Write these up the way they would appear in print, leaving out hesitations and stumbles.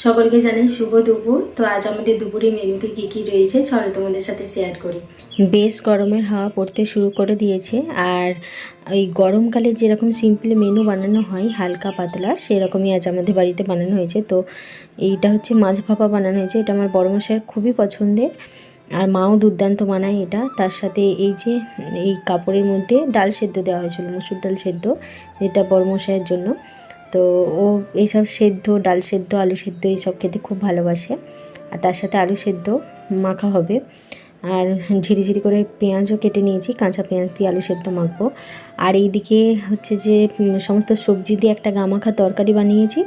সকলকে জানাই শুভ দুপুর। তো আজ আমাদের দুপুরে মেনুতে কী কী রয়েছে চলো তোমাদের সাথে শেয়ার করি। বেশ গরমের হাওয়া পড়তে শুরু করে দিয়েছে, আর এই গরমকালে যেরকম সিম্পল মেনু বানানো হয় হালকা পাতলা, সেরকমই আজ আমাদের বাড়িতে বানানো হয়েছে। তো এইটা হচ্ছে মাছ ভাপা বানানো হয়েছে, এটা আমার বড় মশাইয়ের খুবই পছন্দের, আর মাও দুর্দান্ত বানায় এটা। তার সাথে এই যে এই কাপড়ের মধ্যে ডাল সেদ্ধ দেওয়া হয়েছিল, মুসুর ডাল সেদ্ধ, এটা বড় মশাইয়ের জন্য। তো ও এইসব সেদ্ধ, ডাল সেদ্ধ, আলু সেদ্ধ এইসব খেতে খুব ভালোবাসে। আর তার সাথে আলু সেদ্ধ মাখা হবে, আর ঝিরিঝিরি করে পেঁয়াজও কেটে নিয়েছি, কাঁচা পেঁয়াজ দিয়ে আলু সেদ্ধ মাখবো। আর এইদিকে হচ্ছে যে সমস্ত সবজি দিয়ে একটা গামাখা তরকারি বানিয়েছি।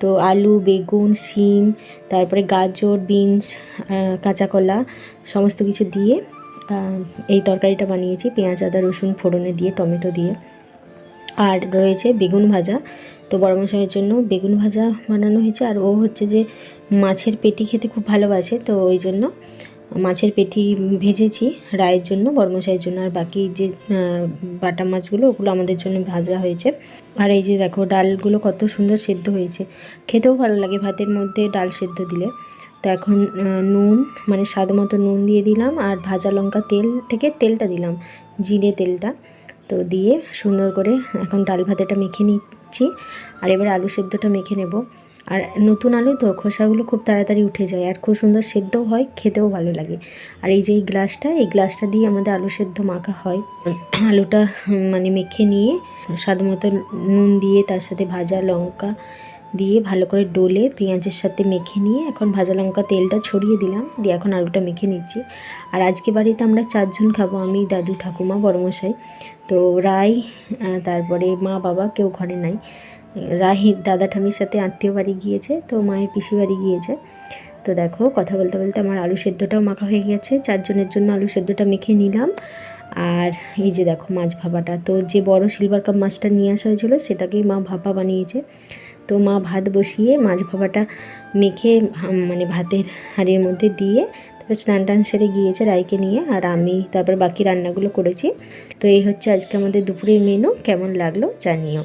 তো আলু, বেগুন, শিম, তারপরে গাজর, বিনস, কাঁচা কলা সমস্ত কিছু দিয়ে এই তরকারিটা বানিয়েছি, পেঁয়াজ আদা রসুন ফোড়নে দিয়ে, টমেটো দিয়ে। আর রয়েছে বেগুন ভাজা, তো বড় মশাইয়ের জন্য বেগুন ভাজা বানানো হয়েছে। আর ও হচ্ছে যে মাছের পেটি খেতে খুব ভালোবাসে, তো ওই জন্য মাছের পেটি ভেজেছি রায়ের জন্য, বড় মশাইয়ের জন্য। আর বাকি যে বাটা মাছগুলো ওগুলো আমাদের জন্য ভাজা হয়েছে। আর এই যে দেখো ডালগুলো কত সুন্দর সেদ্ধ হয়েছে, খেতেও ভালো লাগে ভাতের মধ্যে ডাল সেদ্ধ দিলে। তো এখন নুন, মানে স্বাদ মতো নুন দিয়ে দিলাম, আর ভাজা লঙ্কা তেল থেকে তেলটা দিলাম, জিরে তেলটা, তো দিয়ে সুন্দর করে এখন ডাল ভাতেটা মেখে নিচ্ছি। আর এবার আলু সেদ্ধটা মেখে নেব। আর নতুন আলু তো খোসাগুলো খুব তাড়াতাড়ি উঠে যায়, আর খুব সুন্দর সেদ্ধও হয়, খেতেও ভালো লাগে। আর এই যে এই গ্লাসটা দিয়ে আমাদের আলু সেদ্ধ মাখা হয়। আলুটা মানে মেখে নিয়ে স্বাদ মতো নুন দিয়ে, তার সাথে ভাজা লঙ্কা দিয়ে ভালো করে ডলে পেঁয়াজের সাথে মেখে নিয়ে এখন ভাজা লঙ্কা তেলটা ছড়িয়ে দিলাম, দিয়ে এখন আলুটা মেখে নিচ্ছি। আর আজকে বাড়িতে আমরা 4 জন খাবো, আমি, দাদু, ঠাকুমা, বড়মশাই। তো রাই, তারপরে মা বাবা কেউ ঘরে নাই। রাই দাদা ঠামির সাথে আত্মীয় বাড়ি গিয়েছে, তো মায়ের পিসি বাড়ি গিয়েছে। তো দেখো কথা বলতে বলতে আমার আলু সেদ্ধটাও মাখা হয়ে গেছে, 4 জনের জন্য আলু সেদ্ধটা মেখে নিলাম। আর এই যে দেখো মাছ ভাপাটা, তো যে বড় সিলভার কাপ মাছটা নিয়ে আসা হয়েছিল সেটাকেই মা ভাপা বানিয়েছে। তো মা ভাত বসিয়ে মাছ ভাপাটা মেখে মানে ভাতের হাঁড়ির মধ্যে দিয়ে তারপর স্নান টান সেরে গিয়েছে রায়কে নিয়ে, আর আমি তারপর বাকি রান্নাগুলো করেছি। তো এই হচ্ছে আজকে আমাদের দুপুরের মেনু, কেমন লাগলো জানিও।